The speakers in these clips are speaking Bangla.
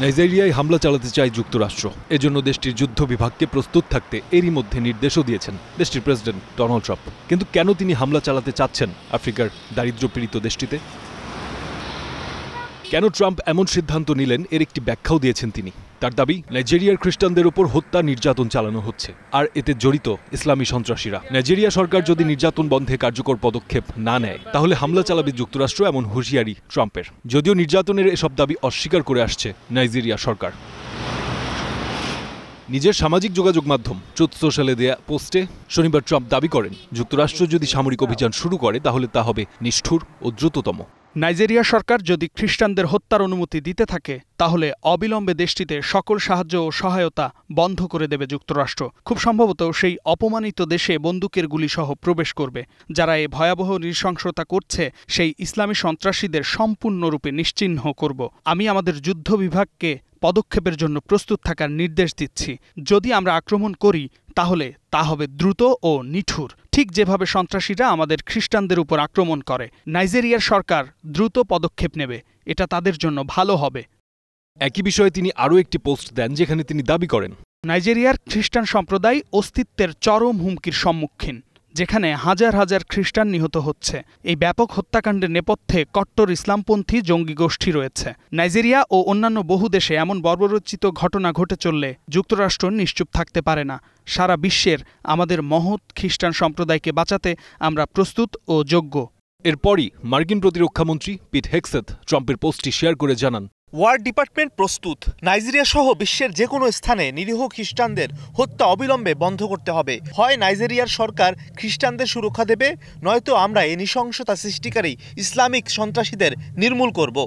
নাইজেরিয়ায় হামলা চালাতে চায় যুক্তরাষ্ট্র। এজন্য দেশটির যুদ্ধ বিভাগকে প্রস্তুত থাকতে এরই মধ্যে নির্দেশও দিয়েছেন দেশটির প্রেসিডেন্ট ডোনাল্ড ট্রাম্প। কিন্তু কেন তিনি হামলা চালাতে চাচ্ছেন আফ্রিকার দারিদ্র্যপীড়িত দেশটিতে? কেন ট্রাম্প এমন সিদ্ধান্ত নিলেন এর একটি ব্যাখ্যাও দিয়েছেন তিনি। তার দাবি, নাইজেরিয়ার খ্রিস্টানদের উপর হত্যা নির্যাতন চালানো হচ্ছে, আর এতে জড়িত ইসলামী সন্ত্রাসীরা। নাইজেরিয়া সরকার যদি নির্যাতন বন্ধে কার্যকর পদক্ষেপ না নেয় তাহলে হামলা চালাবে যুক্তরাষ্ট্র, এমন হুঁশিয়ারি ট্রাম্পের। যদিও নির্যাতনের এসব দাবি অস্বীকার করে আসছে নাইজেরিয়া সরকার। নিজের সামাজিক যোগাযোগ মাধ্যম ট্রুথ সোশ্যালে দেয়া পোস্টে শনিবার ট্রাম্প দাবি করেন, যুক্তরাষ্ট্র যদি সামরিক অভিযান শুরু করে তাহলে তা হবে নিষ্ঠুর ও দ্রুততম। নাইজেরিয়া সরকার যদি খ্রিস্টানদের হত্যার অনুমতি দিতে থাকে তাহলে অবিলম্বে দেশটিতে সকল সাহায্য ও সহায়তা বন্ধ করে দেবে যুক্তরাষ্ট্র। খুব সম্ভবত সেই অপমানিত দেশে বন্দুকের গুলিসহ প্রবেশ করবে। যারা এই ভয়াবহ নৃশংসতা করছে সেই ইসলামী সন্ত্রাসীদের সম্পূর্ণরূপে নিশ্চিহ্ন করব। আমি আমাদের যুদ্ধ বিভাগকে পদক্ষেপের জন্য প্রস্তুত থাকার নির্দেশ দিচ্ছি। যদি আমরা আক্রমণ করি তাহলে তা হবে দ্রুত ও নিঠুর, ঠিক যেভাবে সন্ত্রাসীরা আমাদের খ্রিস্টানদের উপর আক্রমণ করে। নাইজেরিয়ার সরকার দ্রুত পদক্ষেপ নেবে, এটা তাদের জন্য ভালো হবে। একই বিষয়ে তিনি আরও একটি পোস্ট দেন যেখানে তিনি দাবি করেন, নাইজেরিয়ার খ্রিস্টান সম্প্রদায় অস্তিত্বের চরম হুমকির সম্মুখীন, যেখানে হাজার হাজার খ্রিস্টান নিহত হচ্ছে। এই ব্যাপক হত্যাকাণ্ডের নেপথ্যে কট্টর ইসলামপন্থী জঙ্গি গোষ্ঠী রয়েছে। নাইজেরিয়া ও অন্যান্য বহু দেশে এমন বর্বরোচিত ঘটনা ঘটে চললে যুক্তরাষ্ট্র নিশ্চুপ থাকতে পারে না। সারা বিশ্বের আমাদের মহৎ খ্রিস্টান সম্প্রদায়কে বাঁচাতে আমরা প্রস্তুত ও যোগ্য। এরপরই মার্কিন প্রতিরক্ষামন্ত্রী পিট হেগসেথ ট্রাম্পের পোস্টটি শেয়ার করে জানান, ওয়ার ডিপার্টমেন্ট প্রস্তুত। নাইজেরিয়া সহ বিশ্বের যে কোনো স্থানে নিরীহ খ্রিস্টানদের হত্যা অবিলম্বে বন্ধ করতে হবে। হয় নাইজেরিয়ার সরকার খ্রিস্টানদের সুরক্ষা দেবে, নয়তো আমরা এই নৃশংসতা সৃষ্টিকারী ইসলামিক সন্ত্রাসীদের নির্মূল করব।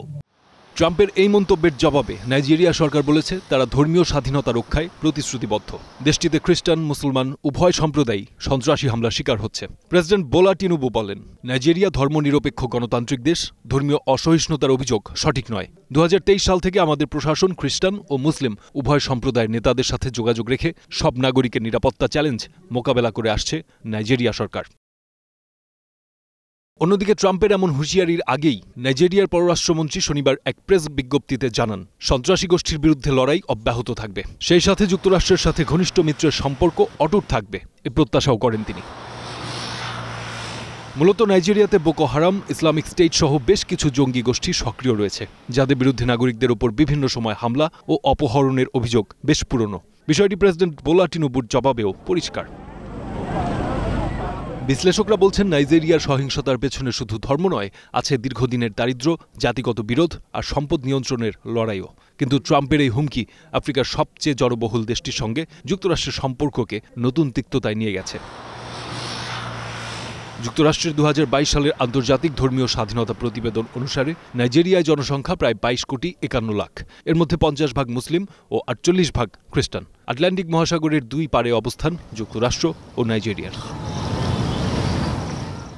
ট্রাম্পের এই মন্তব্যের জবাবে নাইজেরিয়া সরকার বলেছে তারা ধর্মীয় স্বাধীনতা রক্ষায় প্রতিশ্রুতিবদ্ধ। দেশটিতে খ্রিস্টান মুসলমান উভয় সম্প্রদায় সন্ত্রাসী হামলার শিকার হচ্ছে। প্রেসিডেন্ট বোলা টিনুবু বলেন, নাইজেরিয়া ধর্মনিরপেক্ষ গণতান্ত্রিক দেশ, ধর্মীয় অসহিষ্ণুতার অভিযোগ সঠিক নয়। 2023 সাল থেকে আমাদের প্রশাসন খ্রিস্টান ও মুসলিম উভয় সম্প্রদায়ের নেতাদের সাথে যোগাযোগ রেখে সব নাগরিকের নিরাপত্তা চ্যালেঞ্জ মোকাবেলা করে আসছে নাইজেরিয়া সরকার। অন্যদিকে ট্রাম্পের এমন হুঁশিয়ারির আগেই নাইজেরিয়ার পররাষ্ট্রমন্ত্রী শনিবার এক প্রেস বিজ্ঞপ্তিতে জানান, সন্ত্রাসী গোষ্ঠীর বিরুদ্ধে লড়াই অব্যাহত থাকবে। সেই সাথে যুক্তরাষ্ট্রের সাথে ঘনিষ্ঠ মিত্রের সম্পর্ক অটুট থাকবে, এ প্রত্যাশাও করেন তিনি। মূলত নাইজেরিয়াতে বোকো হারাম, ইসলামিক স্টেট সহ বেশ কিছু জঙ্গি গোষ্ঠী সক্রিয় রয়েছে, যাদের বিরুদ্ধে নাগরিকদের ওপর বিভিন্ন সময় হামলা ও অপহরণের অভিযোগ বেশ পুরনো। বিষয়টি প্রেসিডেন্ট বোলা টিনুবুর জবাবেও পরিষ্কার। বিশ্লেষকরা বলছেন, নাইজেরিয়ার সহিংসতার পেছনে শুধু ধর্ম নয়, আছে দীর্ঘদিনের দারিদ্র্য, জাতিগত বিরোধ আর সম্পদ নিয়ন্ত্রণের লড়াইও। কিন্তু ট্রাম্পের এই হুমকি আফ্রিকার সবচেয়ে জনবহুল দেশটির সঙ্গে যুক্তরাষ্ট্রের সম্পর্ককে নতুন তিক্ততায় নিয়ে গেছে। যুক্তরাষ্ট্রের 2022 সালের আন্তর্জাতিক ধর্মীয় স্বাধীনতা প্রতিবেদন অনুসারে নাইজেরিয়ায় জনসংখ্যা প্রায় 22,51,00,000। এর মধ্যে 50% ভাগ মুসলিম ও 48% ভাগ খ্রিস্টান। আটলান্টিক মহাসাগরের দুই পারে অবস্থান যুক্তরাষ্ট্র ও নাইজেরিয়ার।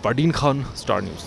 ফারদিন খান, স্টার নিউজ।